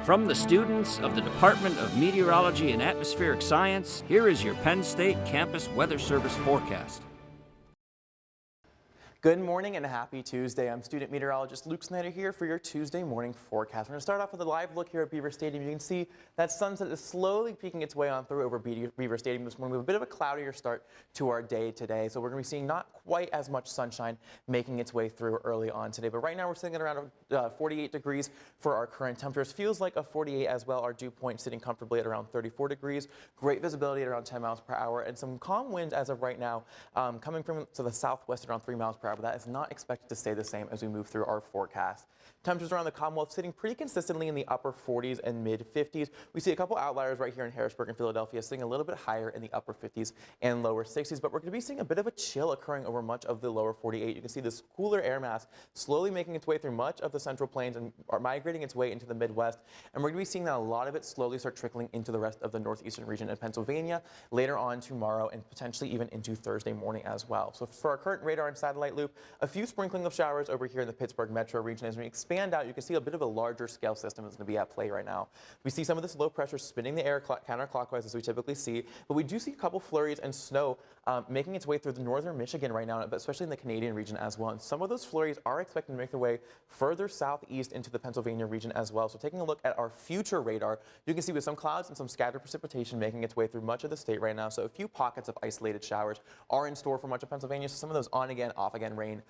From the students of the Department of Meteorology and Atmospheric Science, here is your Penn State Campus Weather Service forecast. Good morning and happy Tuesday. I'm student meteorologist Luke Snyder here for your Tuesday morning forecast. We're going to start off with a live look here at Beaver Stadium. You can see that sunset is slowly peeking its way on through over Beaver Stadium this morning. We have a bit of a cloudier start to our day today, so we're going to be seeing not quite as much sunshine making its way through early on today. But right now we're sitting at around 48 degrees for our current temperatures. Feels like a 48 as well. Our dew point sitting comfortably at around 34 degrees. Great visibility at around 10 miles per hour and some calm winds as of right now coming from the southwest at around 3 miles per hour. But that is not expected to stay the same as we move through our forecast. Temperatures around the Commonwealth sitting pretty consistently in the upper 40s and mid 50s. We see a couple outliers right here in Harrisburg and Philadelphia sitting a little bit higher in the upper 50s and lower 60s, but we're going to be seeing a bit of a chill occurring over much of the lower 48. You can see this cooler air mass slowly making its way through much of the central plains and are migrating its way into the Midwest, and we're going to be seeing that a lot of it slowly start trickling into the rest of the northeastern region of Pennsylvania later on tomorrow and potentially even into Thursday morning as well. So for our current radar and satellite loop, a few sprinkling of showers over here in the Pittsburgh metro region. As we expand out, you can see a bit of a larger scale system that's going to be at play right now. We see some of this low pressure spinning the air counterclockwise as we typically see, but we do see a couple flurries and snow making its way through the northern Michigan right now, especially in the Canadian region as well. And some of those flurries are expected to make their way further southeast into the Pennsylvania region as well. So taking a look at our future radar, you can see with some clouds and some scattered precipitation making its way through much of the state right now. So a few pockets of isolated showers are in store for much of Pennsylvania. So some of those on again, off again rain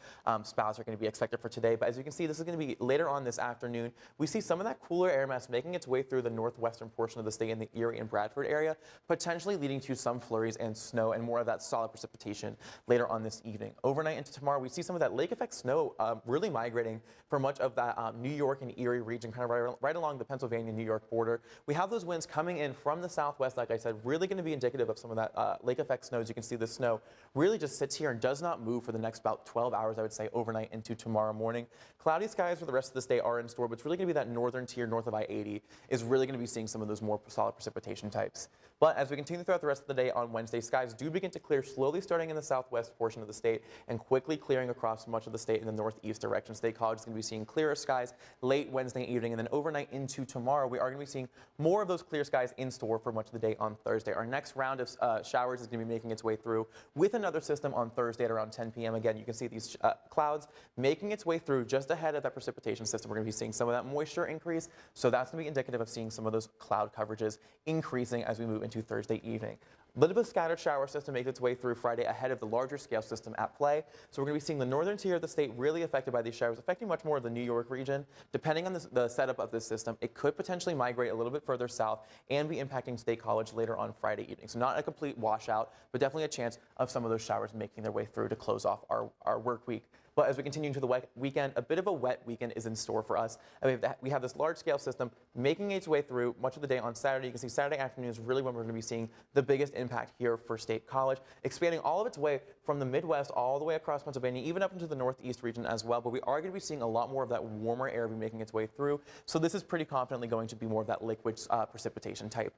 spouts are going to be expected for today. But as you can see, this is going to be later on this afternoon. We see some of that cooler air mass making its way through the northwestern portion of the state in the Erie and Bradford area, potentially leading to some flurries and snow and more of that solid precipitation later on this evening. Overnight into tomorrow, we see some of that lake effect snow really migrating for much of that New York and Erie region, kind of right along the Pennsylvania-New York border. We have those winds coming in from the southwest, like I said, really going to be indicative of some of that lake effect snow. As you can see, the snow really just sits here and does not move for the next about 12 hours, I would say, overnight into tomorrow morning. Cloudy skies for the rest of this day are in store, but it's really going to be that northern tier north of I-80 is really going to be seeing some of those more solid precipitation types. But as we continue throughout the rest of the day on Wednesday, skies do begin to clear slowly starting in the southwest portion of the state and quickly clearing across much of the state in the northeast direction. State College is going to be seeing clearer skies late Wednesday evening, and then overnight into tomorrow, we are going to be seeing more of those clear skies in store for much of the day on Thursday. Our next round of showers is going to be making its way through with another system on Thursday at around 10 p.m. Again, you can see these clouds making its way through just ahead of that precipitation system. We're going to be seeing some of that moisture increase, so that's going to be indicative of seeing some of those cloud coverages increasing as we move into Thursday evening. A little bit of scattered shower system makes its way through Friday ahead of the larger scale system at play. So we're going to be seeing the northern tier of the state really affected by these showers, affecting much more of the New York region. Depending on the setup of this system, it could potentially migrate a little bit further south and be impacting State College later on Friday evening. So not a complete washout, but definitely a chance of some of those showers making their way through to close off our work week. But as we continue into the weekend, a bit of a wet weekend is in store for us. And we have this large-scale system making its way through much of the day on Saturday. You can see Saturday afternoon is really when we're going to be seeing the biggest impact here for State College, expanding all of its way from the Midwest all the way across Pennsylvania, even up into the Northeast region as well. But we are going to be seeing a lot more of that warmer air be making its way through. So this is pretty confidently going to be more of that liquid precipitation type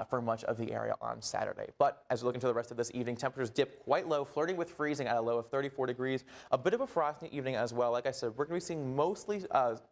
for much of the area on Saturday. But as we look into the rest of this evening, temperatures dip quite low, flirting with freezing at a low of 34 degrees. A bit of a frosty evening as well. Like I said, we're going to be seeing mostly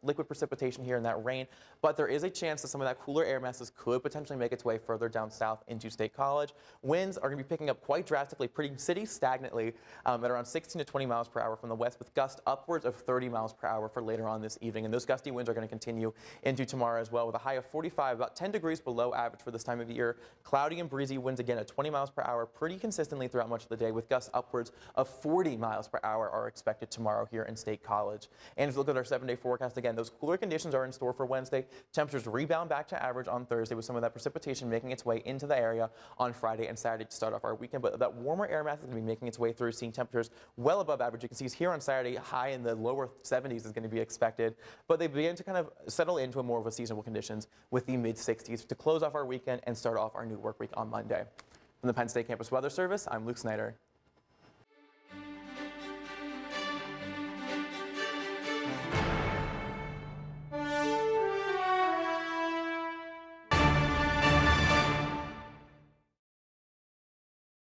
liquid precipitation here in that rain, but there is a chance that some of that cooler air masses could potentially make its way further down south into State College. Winds are going to be picking up quite drastically, pretty city stagnantly at around 16 to 20 miles per hour from the west, with gusts upwards of 30 miles per hour for later on this evening. And those gusty winds are going to continue into tomorrow as well, with a high of 45, about 10 degrees below average for this time of year. Cloudy and breezy winds again at 20 miles per hour pretty consistently throughout much of the day, with gusts upwards of 40 miles per hour are expected tomorrow here in State College. And if you look at our 7-day forecast, again, those cooler conditions are in store for Wednesday. Temperatures rebound back to average on Thursday, with some of that precipitation making its way into the area on Friday and Saturday to start off our weekend. But that warmer air mass is going to be making its way through, seeing temperatures well above average. You can see here on Saturday, high in the lower 70s is going to be expected. But they begin to kind of settle into a more of a seasonable conditions with the mid 60s to close off our weekend and start off our new work week on Monday. From the Penn State Campus Weather Service, I'm Luke Snyder.